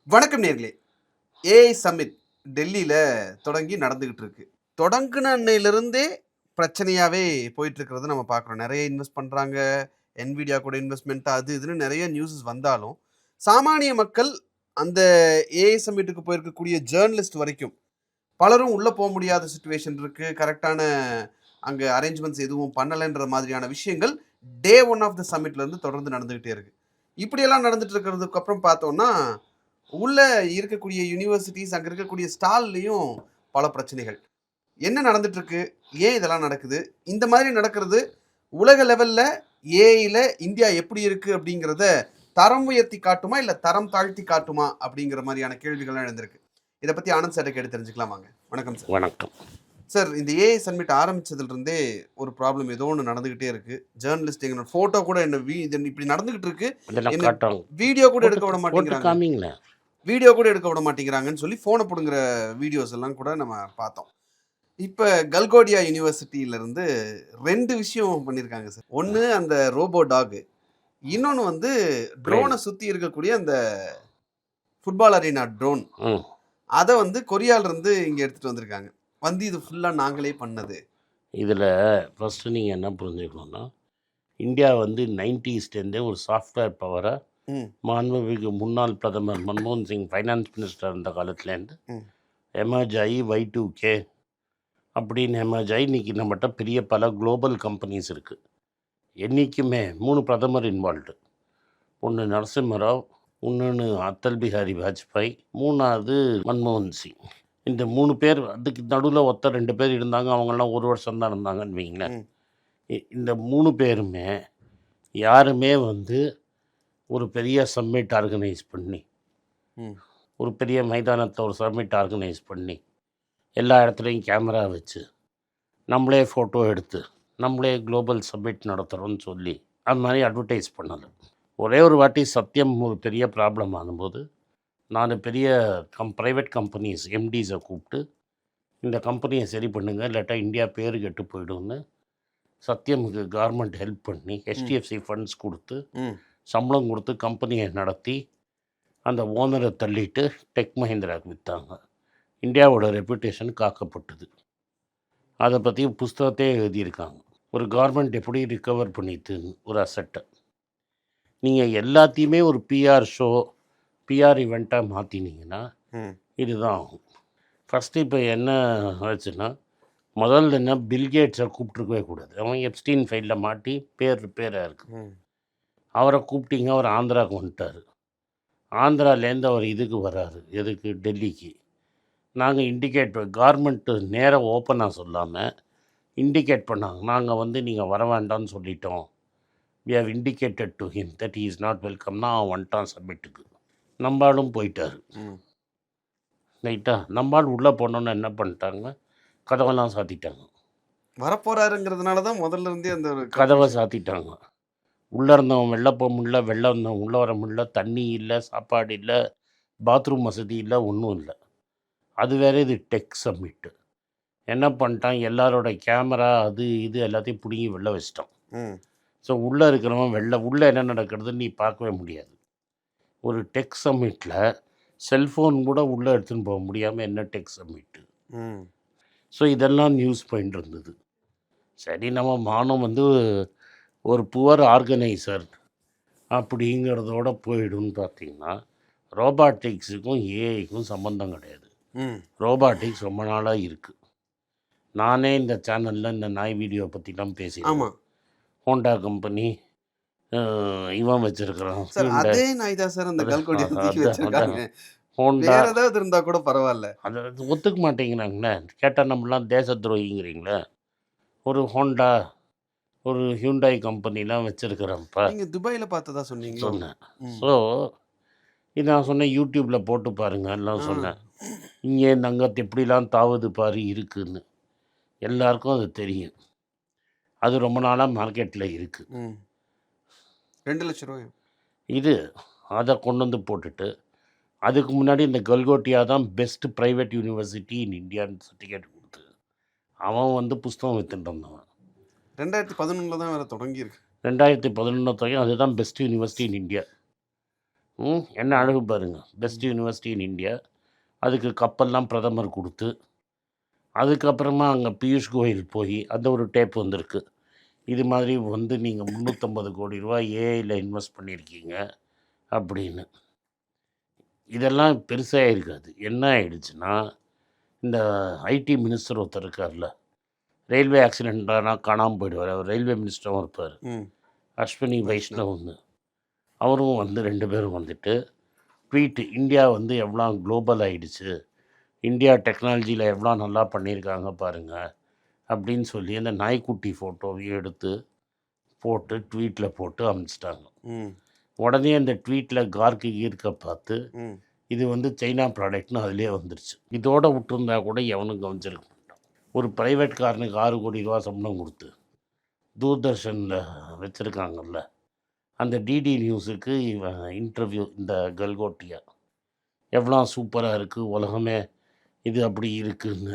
வணக்கம் நேர்களே. AI submit டெல்லியில தொடங்கி நடந்துகிட்டு இருக்கு. தொடங்குன அன்னையிலிருந்தே பிரச்சனையாவே போயிட்டு இருக்கிறத நம்ம பார்க்குறோம். நெறைய இன்வெஸ்ட் பண்றாங்க. NVIDIA கூட இன்வெஸ்ட்மென்ட் அது இதுன்னு நெறைய நியூஸஸ் வந்தாலும், சாமானிய மக்கள் அந்த ஏஐ சம்மிட்டுக்கு போயிருக்கக்கூடிய ஜர்னலிஸ்ட் வரைக்கும் பலரும் உள்ள முடியாத சிச்சுவேஷன் இருக்கு. கரெக்ட்டான அங்க அரேஞ்ச்மென்ட்ஸ் எதுவும் பண்ணலன்ற மாதிரியான விஷயங்கள் டே 1 ஆஃப் த சம்மிட்ல இருந்து தொடர்ந்து நடந்துகிட்டே இருக்கு. இப்படியெல்லாம் நடந்துட்டு இருக்கிறதுக்கு அப்புறம் பார்த்தோம்னா, உள்ள இருக்கக்கூடிய யுனிவர்சிட்டீஸ், அங்க இருக்கக்கூடிய ஸ்டால்லயும் பல பிரச்சனைகள். என்ன நடந்துட்டு இருக்கு? ஏன் இதெல்லாம் நடக்குது? இந்த மாதிரி நடக்கிறது உலக லெவல்ல ஏஐல இந்தியா எப்படி இருக்கு அப்படிங்கிறத தரம் உயர்த்தி காட்டுமா? இல்ல தரம் தாழ்த்தி காட்டுமா? அப்படிங்கிற மாதிரியான கேள்விகள்லாம் எழுந்திருக்கு. இத பத்தி ஆனந்த் சார்ட்ட கேட்டு தெரிஞ்சுக்கலாம் வாங்க. வணக்கம் சார். வணக்கம் சார், இந்த ஏஐ சப்மிட் ஆரம்பிச்சதுலருந்தே ஒரு ப்ராப்ளம் ஏதோ ஒண்ணு நடந்துகிட்டே இருக்கு. ஜர்னலிஸ்ட் எங்களோட ஃபோட்டோ கூட என்ன இது இப்படி நடந்துகிட்டு இருக்கு. இதெல்லாம் என்ன காட்டுறாங்க. வீடியோ கூட எடுக்க விட போட்டு மாட்டேங்கிறாங்க. காமிங்களேன். வீடியோ கூட எடுக்க விட மாட்டேங்கிறாங்கன்னு சொல்லி ஃபோனை பிடுங்குற வீடியோஸ் எல்லாம் கூட நம்ம பார்த்தோம். இப்போ கல்கோடியா யூனிவர்சிட்டியிலேருந்து 2 விஷயம் பண்ணியிருக்காங்க சார். ஒன்று அந்த ரோபோ டாக், இன்னொன்று வந்து ட்ரோனை சுற்றி இருக்கக்கூடிய அந்த ஃபுட்பால் அரீனா ட்ரோன். அதை வந்து கொரியாவிலேருந்து இங்கே எடுத்துகிட்டு வந்திருக்காங்க. வந்து இது ஃபுல்லாக நாங்களே பண்ணது. இதில் ஃபஸ்ட்டு நீங்கள் என்ன புரிஞ்சுக்கணும்னா, இந்தியா வந்து 90ஸ்லேருந்தே ஒரு சாஃப்ட்வேர் பவரை மாண்புமிகு முன்னாள் பிரதமர் மன்மோகன் சிங் ஃபைனான்ஸ் மினிஸ்டர் இருந்த காலத்துலேருந்து எமர்ஜ் ஆகி Y2K அப்படின்னு எமர்ஜ் ஆகி இன்றைக்கி நம்மகிட்ட பெரிய பல குளோபல் கம்பெனிஸ் இருக்குது. என்றைக்குமே 3 பிரதமர் இன்வால்வ்டு. ஒன்று நரசிம்மராவ், இன்னொன்று அட்டல் பிஹாரி வாஜ்பாய், 3வது மன்மோகன் சிங். இந்த 3 பேர், அதுக்கு நடுவில் 2 பேர் இருந்தாங்க. அவங்கெல்லாம் 1 வருஷம் தான் இருந்தாங்கன்னு வைங்களேன். இந்த 3 பேருமே யாருமே வந்து ஒரு பெரிய சம்மிட் ஆர்கனைஸ் பண்ணி, ஒரு பெரிய மைதானத்தை ஒரு சம்மிட் ஆர்கனைஸ் பண்ணி, எல்லா இடத்துலையும் கேமரா வச்சு, நம்மளே ஃபோட்டோ எடுத்து, நம்மளே குளோபல் சம்மிட் நடத்துகிறோன்னு சொல்லி அது மாதிரி அட்வர்டைஸ் பண்ணலை. ஒரே ஒரு வாட்டி சத்தியம் ஒரு பெரிய ப்ராப்ளம் ஆகும்போது 4 பெரிய ப்ரைவேட் கம்பெனிஸ் எம்டிஸை கூப்பிட்டு, இந்த கம்பெனியை சரி பண்ணுங்க, இல்லாட்டா இந்தியா பேர் கெட்டு போய்டும்னு சத்தியமுக்கு கவர்மெண்ட் ஹெல்ப் பண்ணி HDFC ஃபண்ட்ஸ் கொடுத்து சம்பளம் கொடுத்து கம்பெனியை நடத்தி அந்த ஓனரை தள்ளிட்டு டெக் மஹிந்திராவுக்கு விற்றாங்க. இந்தியாவோட ரெப்புடேஷன் காக்கப்பட்டது. அதை பற்றி புஸ்தகத்தையே எழுதியிருக்காங்க. ஒரு கவர்மெண்ட் எப்படி ரிகவர் பண்ணிட்டுன்னு ஒரு அசட்டை. நீங்கள் எல்லாத்தையுமே ஒரு பிஆர் ஷோ, பிஆர் இவெண்ட்டாக மாற்றினீங்கன்னா இதுதான் ஆகும். ஃபஸ்ட்டு இப்போ என்ன ஆச்சுன்னா, முதல்ல என்ன பில்கேட்ஸை கூப்பிட்ருக்கவே கூடாது. அவன் எப்ஸ்டீன் ஃபைலில் மாட்டி பேராக இருக்குது. அவரை கூப்பிட்டீங்க, அவர் ஆந்திராவுக்கு வந்துட்டார். ஆந்திராலேருந்து அவர் இதுக்கு வர்றாரு, எதுக்கு? டெல்லிக்கு. நாங்கள் இண்டிகேட் கவர்மெண்ட்டு நேராக ஓப்பனாக சொல்லாமல் இண்டிகேட் பண்ணாங்க. நாங்கள் வந்து நீங்கள் வர வேண்டாம்னு சொல்லிட்டோம். we have indicated to him that he is not welcome. நான் வந்துட்டான் சப்மிட்டுக்கு. நம்பாலும் போயிட்டார். ரைட்டா? நம்பால் உள்ளே போனோன்னு என்ன பண்ணிட்டாங்க, கதவெல்லாம் சாத்திட்டாங்க. வரப்போறாருங்கிறதுனால தான் முதல்ல இருந்தே அந்த ஒரு கதவை சாத்திட்டாங்க. உள்ளே இருந்தவன் வெளில போக முடியல, வெளில இருந்தவன் உள்ளே வர முடியல, தண்ணி இல்லை, சாப்பாடு இல்லை, பாத்ரூம் வசதி இல்லை, ஒன்றும் இல்லை. அது வேறு, இது டெக் சப்மிட்டு. என்ன பண்ணிட்டான், எல்லாரோட கேமரா அது இது எல்லாத்தையும் பிடுங்கி வெளில வச்சிட்டான். ஸோ உள்ளே இருக்கிறவன் உள்ளே என்ன நடக்கிறதுன்னு நீ பார்க்கவே முடியாது. ஒரு டெக் சம்மிட்டில் செல்ஃபோன் கூட உள்ளே எடுத்துன்னு போக முடியாமல் என்ன டெக் சம்மிட்டு. ஸோ இதெல்லாம் நியூஸ் பாயிண்ட் இருந்தது. சரி, நம்ம மானம் வந்து ஒரு புவர் ஆர்கனைசர் அப்படிங்கிறதோட போயிடும்னு பார்த்தீங்கன்னா, ரோபாட்டிக்ஸுக்கும் ஏஐக்கும் சம்மந்தம் கிடையாது. ரோபாட்டிக்ஸ் ரொம்ப நாளாக இருக்குது. நானே இந்த சேனலில் இந்த நாய் வீடியோ பற்றிலாம் பேசினேன். ஹோண்டா கம்பெனி இவன் வச்சிருக்கிறான். அதே நாய் தான் சார் அந்த கல்கோடியா வச்சிருக்காங்க. ஹோண்டா ஏதாவது இருந்தா கூட பரவாயில்ல. அதை ஒத்துக்க மாட்டேங்கிறாங்களே. கேட்டால் நம்மளாம் தேச துரோகிங்கிறீங்களே. ஒரு ஹோண்டா, ஒரு ஹியூண்டாய் கம்பெனிலாம் வச்சுருக்கிறப்ப நீங்கள் துபாயில் பார்த்ததா சொன்னீங்க. சொன்னேன். ஸோ இது நான் சொன்னேன், யூடியூப்பில் போட்டு பாருங்க எல்லாம் சொன்னேன். இங்கே இந்த அங்கத்து எப்படிலாம் தாவுது பாரு இருக்குதுன்னு எல்லாருக்கும் அது தெரியும். அது ரொம்ப நாளாக மார்க்கெட்டில் இருக்குது. 2 லட்சம் ரூபாய் இது. அதை கொண்டு வந்து போட்டுட்டு, அதுக்கு முன்னாடி இந்த கல்கோட்டியா தான் பெஸ்ட் ப்ரைவேட் யூனிவர்சிட்டி இன் இந்தியான்னு சர்டிஃபிகேட் கொடுத்து அவன் வந்து புஸ்தகம் வித்துட்டு வந்தவன். 2011 தான் வேறு தொடங்கியிருக்கு. 2011 தொடங்கி அதுதான் பெஸ்ட் யூனிவர்சிட்டி இன் இந்தியா. என்ன அழகு பாருங்க, பெஸ்ட் யூனிவர்சிட்டி இன் இந்தியா. அதுக்கு கப்பல்லாம் பிரதமர் கொடுத்து, அதுக்கப்புறமா அங்கே பியூஷ் கோயல் போய் அந்த ஒரு டேப் வந்திருக்கு. இது மாதிரி வந்து நீங்கள் 350 கோடி ரூபாய் ஏஐயில் இன்வெஸ்ட் பண்ணியிருக்கீங்க அப்படின்னு. இதெல்லாம் பெருசாக இருக்காது. என்ன ஆயிடுச்சுன்னா, இந்த ஐடி மினிஸ்டர் ஒருத்தர் இருக்கார்ல, ரயில்வே ஆக்சிடென்ட்னா காணாமல் போயிடுவார். அவர் ரயில்வே மினிஸ்டரும் இருப்பார், அஸ்வினி வைஷ்ணவ்னு. அவரும் வந்து 2 பேரும் வந்துட்டு ட்வீட்டு, இந்தியா வந்து எவ்வளோ குளோபல் ஆகிடுச்சு, இந்தியா டெக்னாலஜியில் எவ்வளோ நல்லா பண்ணியிருக்காங்க பாருங்கள் அப்படின்னு சொல்லி அந்த நாய்க்குட்டி ஃபோட்டோவையும் எடுத்து போட்டு ட்வீட்டில் போட்டு அனுப்பிச்சிட்டாங்க. உடனே அந்த ட்வீட்டில் கார்க்கு ஈர்க்க பார்த்து இது வந்து சைனா ப்ராடக்ட்னு அதிலே வந்துருச்சு. இதோடு விட்டுருந்தா கூட எவனும் கவனிச்சிருக்க மாட்டான். ஒரு ப்ரைவேட் காரனுக்கு 6 கோடி ரூபா சம்பளம் கொடுத்து தூர்தர்ஷனில் வச்சுருக்காங்கல்ல, அந்த டிடி நியூஸுக்கு இவன் இன்டர்வியூ, இந்த கல்கோட்டியா எவ்வளோ சூப்பராக இருக்குது, உலகமே இது அப்படி இருக்குன்னு.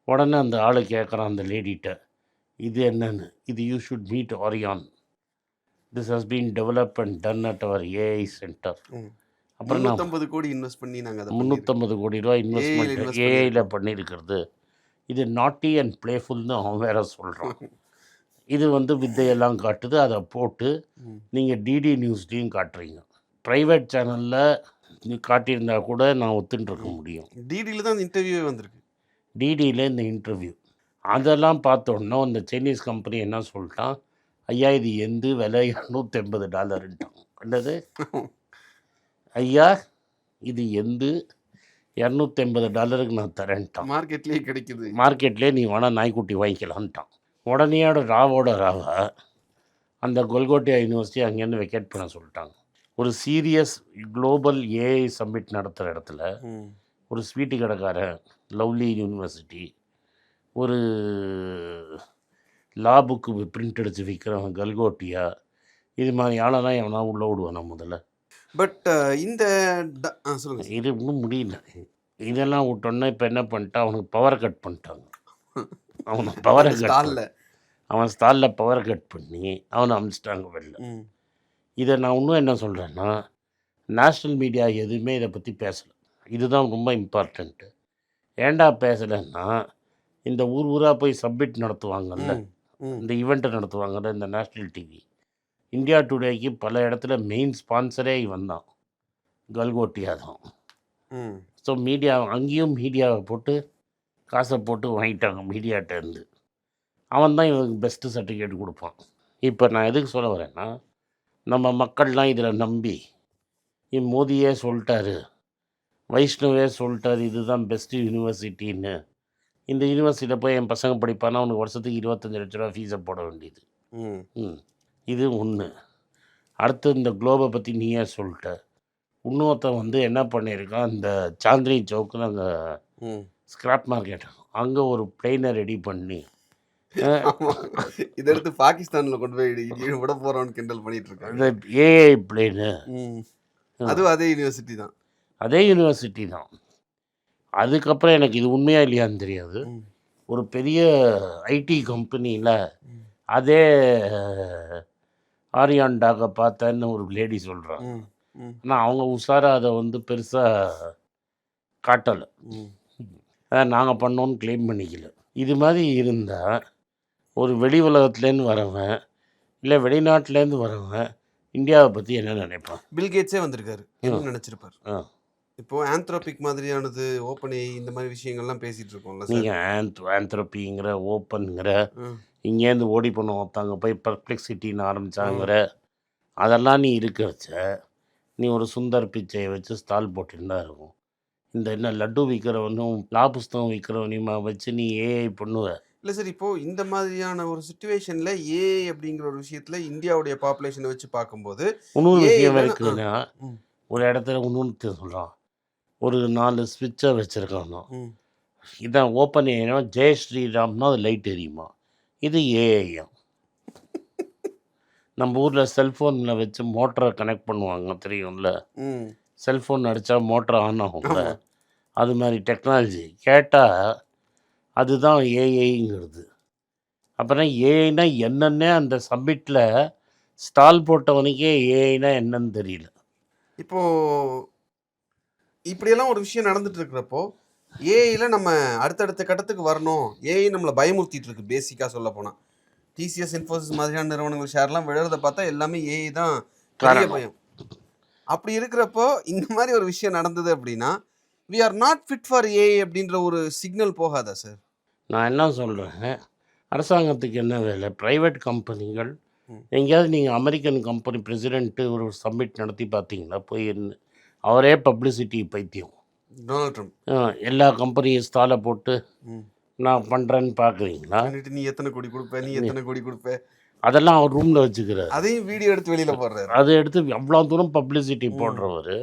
உடனே அந்த ஆளை கேட்குறான் அந்த லேடிகிட்ட, இது என்னன்னு. இது you should meet Aryan, this has been develop and done at our AI centre. அப்புறம் 350 கோடி இன்வெஸ்ட் பண்ணி நாங்கள் 350 கோடி ரூபா இன்வெஸ்ட்மெண்ட் ஏஐயில் பண்ணியிருக்கிறது. இது நாட்டி அண்ட் பிளேஃபுல்னு அவன் வேற சொல்கிறான். இது வந்து வித்தையெல்லாம் காட்டுது. அதை போட்டு நீங்கள் டிடி நியூஸ்லேயும் காட்டுறீங்க. ப்ரைவேட் சேனலில் நீ காட்டியிருந்தா கூட நான் ஒத்துன்ட்ருக்க முடியும். டிடியில் தான் இன்டர்வியூ வந்திருக்கு. டிடியில் இந்த இன்டர்வியூ அதெல்லாம் பார்த்தோன்னா அந்த சைனீஸ் கம்பெனி என்ன சொல்லிட்டான், ஐயா இது எந்த விலை $280ன்ட்டான். என்னது ஐயா இது எந்த $280 நான் தரேன்ட்டான். மார்க்கெட்லேயே கிடைக்குது, மார்க்கெட்லேயே நீ வேணா நாய்க்குட்டி வாங்கிக்கலான்ட்டான். உடனேயோட ராவோட அந்த கொல்கோட்டியா யூனிவர்சிட்டி அங்கேருந்து வெக்கேட் பண்ண சொல்லிட்டாங்க. ஒரு சீரியஸ் குளோபல் ஏஐ சம்மிட் நடத்துகிற இடத்துல ஒரு ஸ்வீட்டு கடைக்காரன், லவ்லி யூனிவர்சிட்டி, ஒரு லா புக்கு பிரிண்ட் அடித்து விற்கிறவன் கல்கோட்டியா, இது மாதிரி ஆளெல்லாம் எவனா உள்ளே விடுவானா முதல்ல? பட் இந்த சொல்லுங்கள், இது இன்னும் முடியல. இதெல்லாம் விட்டோன்னா இப்போ என்ன பண்ணிட்டான், அவனுக்கு பவரை கட் பண்ணிட்டாங்க. அவனை பவரை அவன் ஸ்டாலில் பவரை கட் பண்ணி அவனை அனுப்பிச்சிட்டாங்க வெளில. இதை நான் இன்னும் என்ன சொல்கிறேன்னா, நேஷ்னல் மீடியா எதுவுமே இதை பற்றி பேசலை. இதுதான் ரொம்ப இம்பார்ட்டண்ட்டு. ஏன்டா பேசலைன்னா, இந்த ஊர் ஊராக போய் சப்மிட் நடத்துவாங்கல்ல, இந்த ஈவெண்ட்டை நடத்துவாங்கல்ல இந்த நேஷ்னல் டிவி, இந்தியா டுடேக்கு பல இடத்துல மெயின் ஸ்பான்சரே இவன் தான், கல்கோட்டியா தான். ஸோ மீடியா அங்கேயும் மீடியாவை போட்டு காசை போட்டு வாங்கிட்டாங்க மீடியாட்டேருந்து. அவன் தான் இவனுக்கு பெஸ்ட்டு சர்டிஃபிகேட் கொடுப்பான். இப்போ நான் எதுக்கு சொல்ல வரேன்னா, நம்ம மக்கள்லாம் இதில் நம்பி மோதியே சொல்லிட்டாரு, வைஷ்ணவே சொல்லிட்டாரு இதுதான் பெஸ்ட்டு யூனிவர்சிட்டின்னு, இந்த யூனிவர்சிட்டியில் போய் என் பசங்க படிப்பானா அவனுக்கு வருஷத்துக்கு 25 லட்ச ரூபா ஃபீஸை போட வேண்டியது. இது ஒன்று. அடுத்து இந்த குளோபை பற்றி நீயே சொல்லிட்ட. இன்னொருத்தன் வந்து என்ன பண்ணியிருக்கான், இந்த சாந்தினி சவுக்குன்னு அங்கே ஸ்கிராப் மார்க்கெட், அங்கே ஒரு பிளெயினை ரெடி பண்ணி இதை எடுத்து பாகிஸ்தானில் கொண்டு போய் விட போகிறோன்னு கிண்டல் பண்ணிட்டு இருக்காங்க. இந்த ஏஐ பிளெயினு அதுவும் அதே யூனிவர்சிட்டி தான், அதே யூனிவர்சிட்டி தான். அதுக்கப்புறம் எனக்கு இது உண்மையாக இல்லையான்னு தெரியாது, ஒரு பெரிய ஐடி கம்பெனியில் அதே ஆரியான் டாகை பார்த்தேன்னு ஒரு லேடி சொல்கிறாங்க. ஆனால் அவங்க உஷாராக அதை வந்து பெருசாக காட்டலை, நாங்கள் பண்ணோன்னு கிளைம் பண்ணிக்கல. இது மாதிரி இருந்தால் ஒரு வெளி உலகத்துலேருந்து வரவன் இல்லை வெளிநாட்டிலேருந்து வரவன் இந்தியாவை பற்றி என்ன நினைப்பான்? பில்கேட்ஸே வந்திருக்காரு, என்ன நினச்சிருப்பார்? இப்போது ஆந்த்ரோபிக் மாதிரியானது, ஓப்பன் ஏஐ, இந்த மாதிரி விஷயங்கள்லாம் பேசிகிட்டு இருக்கோம்ல. நீங்கள் ஆந்த்ரோபிங்கிற ஓப்பனுங்கிற, இங்கேருந்து ஓடி பண்ண ஒருத்தாங்க போய் பர்ப்ளெக்சிட்டின்னு ஆரம்பித்தாங்கிற, அதெல்லாம் நீ இருக்க வச்ச. நீ ஒரு சுந்தர் பிச்சையை வச்சு ஸ்டால் போட்டுன்னு இருக்கும். இந்த என்ன லட்டு விற்கிறவனும் லா புஸ்தகம் விற்கிறவனையுமா வச்சு நீ ஏஐ பண்ணுவ? இல்லை சார், இப்போது இந்த மாதிரியான ஒரு சுச்சுவேஷனில் ஏஐ அப்படிங்கிற ஒரு விஷயத்தில் இந்தியாவுடைய பாப்புலேஷனை வச்சு பார்க்கும்போது இன்னொரு விஷயம் இருக்குதுன்னா, ஒரு இடத்துல இன்னொன்று சொல்கிறான், ஒரு 4 ஸ்விட்சை வச்சுருக்கானோ, இதான் ஓப்பன் ஏஐனா ஜெய் ஸ்ரீராம்னா அது லைட் எரியுமா, இது ஏஐயா. நம்ம ஊரில் செல்ஃபோனில் வச்சு மோட்டரை கனெக்ட் பண்ணுவாங்க தெரியும்ல, செல்ஃபோன் அடித்தா மோட்டர் ஆன் ஆகும்ல, அது மாதிரி டெக்னாலஜி கேட்டால் அதுதான் ஏஐங்கிறது. அப்புறம் ஏஐனா என்னன்னே அந்த சப்மிட்டில் ஸ்டால் போட்டவனுக்கே ஏஐனா என்னன்னு தெரியல. இப்போது இப்படியெல்லாம் ஒரு விஷயம் நடந்துட்டு இருக்கிறப்போ ஏஐயில் நம்ம அடுத்தடுத்த கட்டத்துக்கு வரணும். ஏஐ நம்மளை பயமுறுத்திட்டு இருக்கு. பேசிக்காக சொல்ல போனால் டிசிஎஸ், இன்ஃபோசிஸ் மாதிரியான நிறுவனங்கள் ஷேர்லாம் விழுறத பார்த்தா எல்லாமே ஏஐ தான் பெரிய பயம். அப்படி இருக்கிறப்போ இந்த மாதிரி ஒரு விஷயம் நடந்தது அப்படின்னா we are not fit for AI அப்படின்ற ஒரு சிக்னல் போகாதா சார்? நான் என்ன சொல்கிறேன், அரசாங்கத்துக்கு என்ன வேலை? ப்ரைவேட் கம்பெனிகள் எங்கேயாவது நீங்கள் அமெரிக்கன் கம்பெனி பிரசிடென்ட்டு ஒரு சம்மிட் நடத்தி பார்த்தீங்களா? போய் அவரே பப்ளிசிட்டி பைத்தியம். டொனால்ட் ட்ரம்ப் எல்லா கம்பெனியும் ஸ்டாலை போட்டு நான் பண்ணுறேன்னு பார்க்குறீங்களா? நீ எத்தனை கோடி கொடுப்ப, நீ எத்தனை கோடி கொடுப்ப, அதெல்லாம் அவர் ரூமில் வச்சுக்கிறார். அதையும் வீடியோ எடுத்து வெளியில் போடுறாரு. அதை எடுத்து எவ்வளோ தூரம் பப்ளிசிட்டி போடுறவர்,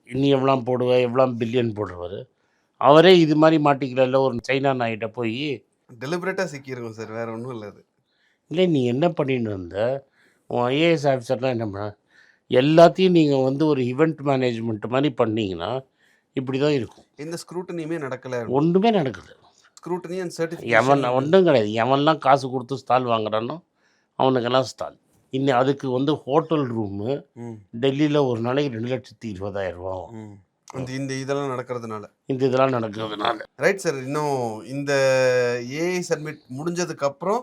நீ எவ்வளோ போடுவ, எவ்வளோ பில்லியன் போடுறவர். அவரே இது மாதிரி மாட்டிக்கல. ஒரு சைனா நாயிட்ட போய் டெலிபரேட்டாக சிக்கியிருக்கும் சார், வேறு ஒன்றும் இல்லை. அது இல்லை, நீ என்ன பண்ணிட்டு வந்த? உன் ஐஏஎஸ் ஆஃபீஸர்லாம் என்ன பண்ண? எல்லாத்தையும் நீங்கள் வந்து ஒரு ஈவெண்ட் மேனேஜ்மெண்ட் மாதிரி பண்ணிங்கன்னா இப்படி தான் இருக்கும். எந்த ஸ்க்ரூட்டனியுமே நடக்கலை. ஒன்றுமே நடக்குது. ஸ்க்ரூட்டனி அண்ட் எவன் சர்டிஃபிகேஷன் ஒன்றும் கிடையாது. எவன்லாம் காசு கொடுத்து ஸ்டால் வாங்குறானோ அவனுக்கெல்லாம் ஸ்டால். இன்னும் அதுக்கு வந்து ஹோட்டல் ரூமு டெல்லியில் ஒரு நாளைக்கு 2,20,000 ரூபா ஆகும். இந்த இதெல்லாம் நடக்கிறதுனால இதெல்லாம் நடக்கிறதுனால. Right sir. இன்னும் இந்த ஏஐ சப்மிட் முடிஞ்சதுக்கப்புறம்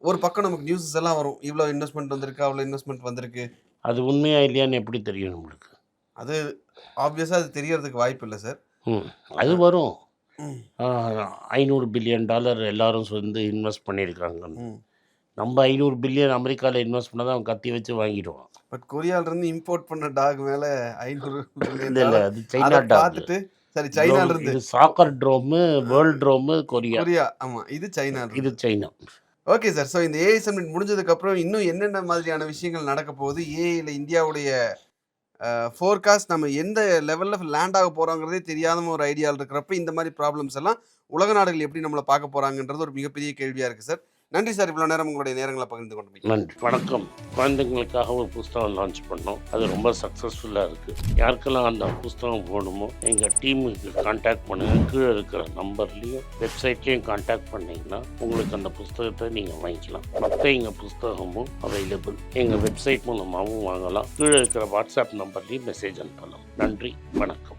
ஒரு பக்கம் நமக்கு நியூஸஸ் எல்லாம் வரும். இவ்வளோ இன்வெஸ்ட்மெண்ட் வந்திருக்கு, அவ்வளோ இன்வெஸ்ட்மெண்ட் வந்திருக்கு. அது உண்மையா இல்லையான்னு எப்படி தெரியும் நம்மளுக்கு? அது ஆப்வியஸாக அது தெரியறதுக்கு வாய்ப்பு இல்லை சார். அது வரும். $500 பில்லியன் எல்லாரும் வந்து இன்வெஸ்ட் பண்ணியிருக்காங்க. நம்ம 500 பில்லியன் அமெரிக்காவில் இன்வெஸ்ட் பண்ணால் அவன் கத்தி வச்சு வாங்கிடுவான். பட் கொரியாவிலேருந்து இம்போர்ட் பண்ண டாக் மேலே 500 இல்லை, அது சைனா டாக். பார்த்துட்டு சரி, சைனாலேருந்து இது சாக்கர் ட்ரோமு, வேர்ல்ட் ட்ரோமு கொரியா. ஆமாம், இது சைனா. இது சைனா. Okay sir. ஸோ இந்த ஏஐ சப்மிட் முடிஞ்சதுக்கப்புறம் இன்னும் என்னென்ன மாதிரியான விஷயங்கள் நடக்க போகுது, ஏஐயில் இந்தியாவுடைய ஃபோர்காஸ்ட், நம்ம எந்த லெவலில் லேண்ட் ஆக போகிறோங்கிறதே தெரியாத ஒரு ஐடியாவில் இருக்கிறப்ப இந்த மாதிரி ப்ராப்ளம்ஸ் எல்லாம் உலக நாடுகள் எப்படி நம்மளை பார்க்க போகிறாங்கன்றது ஒரு மிகப்பெரிய கேள்வியாக இருக்குது சார். நன்றி சார், இவ்வளோ நேரம் உங்களுடைய நேரங்களை பகிர்ந்து கொண்டு. நன்றி, வணக்கம். குழந்தைங்களுக்காக ஒரு புஸ்தகம் லான்ச் பண்ணோம். அது ரொம்ப சக்ஸஸ்ஃபுல்லாக இருக்குது. யாருக்கெல்லாம் அந்த புஸ்தகம் போகணுமோ எங்கள் டீமுக்கு கான்டாக்ட் பண்ணுங்கள். கீழே இருக்கிற நம்பர்லேயும் வெப்சைட்லேயும் கான்டாக்ட் பண்ணிங்கன்னா உங்களுக்கு அந்த புஸ்தகத்தை நீங்கள் வாங்கிக்கலாம். மற்ற எங்கள் புஸ்தகமும் அவைலபிள். எங்கள் வெப்சைட் மூலமாகவும் வாங்கலாம். கீழே இருக்கிற வாட்ஸ்அப் நம்பர்லேயும் மெசேஜ் அனுப்பலாம். நன்றி, வணக்கம்.